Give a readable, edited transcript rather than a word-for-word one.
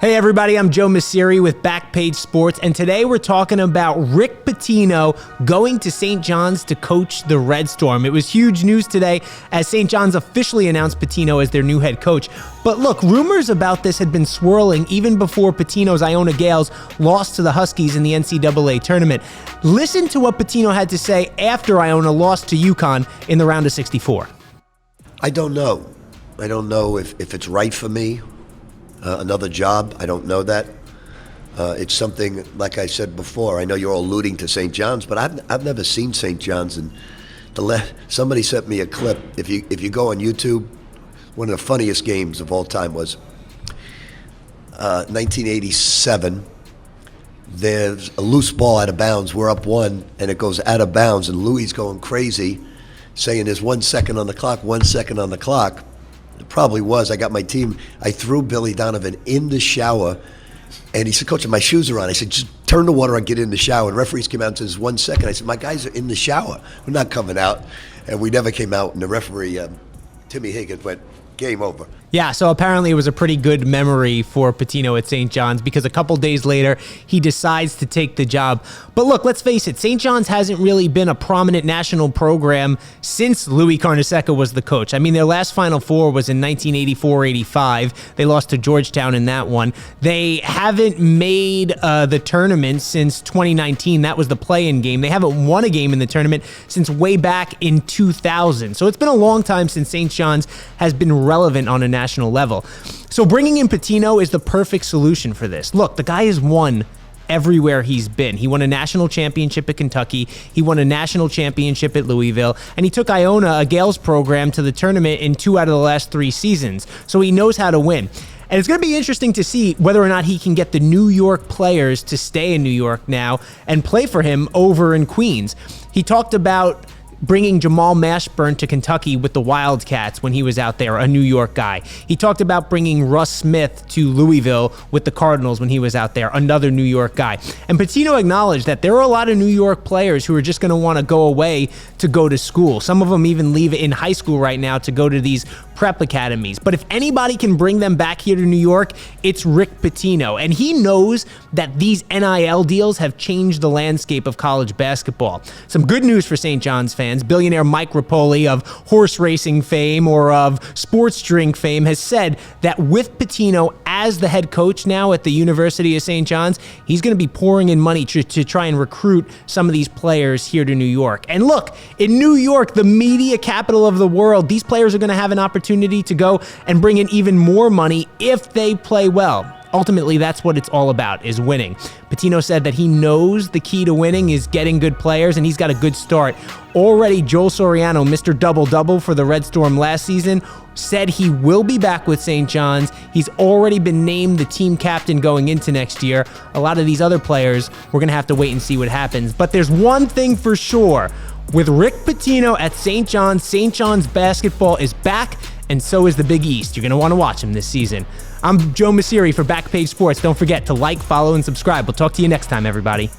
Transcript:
Hey everybody, I'm Joe Messeri with Backpage Sports, and today we're talking about Rick Pitino going to St. John's to coach the Red Storm. It was huge news today as St. John's officially announced Pitino as their new head coach. But look, rumors about this had been swirling even before Pitino's Iona Gales lost to the Huskies in the NCAA tournament. Listen to what Pitino had to say after Iona lost to UConn in the round of 64. I don't know. I don't know if it's right for me. Another job, I don't know that. It's something, like I said before, I know you're all alluding to St. John's, but I've never seen St. John's. And somebody sent me a clip. If you go on YouTube, one of the funniest games of all time was 1987. There's a loose ball out of bounds. We're up one, and it goes out of bounds, and Louis going crazy, saying there's 1 second on the clock, 1 second on the clock. It probably was. I got my team. I threw Billy Donovan in the shower, and he said, "Coach, my shoes are on." I said, "Just turn the water on, get in the shower." And referees came out and says, 1 second. I said, "My guys are in the shower. We're not coming out." And we never came out. And the referee, Timmy Higgins, went, "Game over." Yeah, so apparently it was a pretty good memory for Pitino at St. John's because a couple days later, he decides to take the job. But look, let's face it, St. John's hasn't really been a prominent national program since Louis Carnesecca was the coach. I mean, their last Final Four was in 1984-85. They lost to Georgetown in that one. They haven't made the tournament since 2019. That was the play-in game. They haven't won a game in the tournament since way back in 2000. So it's been a long time since St. John's has been relevant on a national level. So bringing in Pitino is the perfect solution for this. Look, the guy has won everywhere he's been. He won a national championship at Kentucky. He won a national championship at Louisville. And he took Iona, a Gales program, to the tournament in 2 out of the last 3 seasons. So he knows how to win. And it's going to be interesting to see whether or not he can get the New York players to stay in New York now and play for him over in Queens. He talked about bringing Jamal Mashburn to Kentucky with the Wildcats when he was out there, a New York guy. He talked about bringing Russ Smith to Louisville with the Cardinals when he was out there, another New York guy. And Pitino acknowledged that there are a lot of New York players who are just going to want to go away to go to school. Some of them even leave in high school right now to go to these prep academies. But if anybody can bring them back here to New York, it's Rick Pitino. And he knows that these NIL deals have changed the landscape of college basketball. Some good news for St. John's fans. Billionaire Mike Rapoli of horse racing fame or of sports drink fame has said that with Pitino as the head coach now at the University of St. John's, he's going to be pouring in money to try and recruit some of these players here to New York. And look, in New York, the media capital of the world, these players are going to have an opportunity to go and bring in even more money if they play well. Ultimately, that's what it's all about, is winning. Pitino said that he knows the key to winning is getting good players, and he's got a good start. Already, Joel Soriano, Mr. Double-Double for the Red Storm last season, said he will be back with St. John's. He's already been named the team captain going into next year. A lot of these other players, we're going to have to wait and see what happens. But there's one thing for sure. With Rick Pitino at St. John's basketball is back, and so is the Big East. You're going to want to watch him this season. I'm Joe Messeri for Backpage Sports. Don't forget to like, follow, and subscribe. We'll talk to you next time, everybody.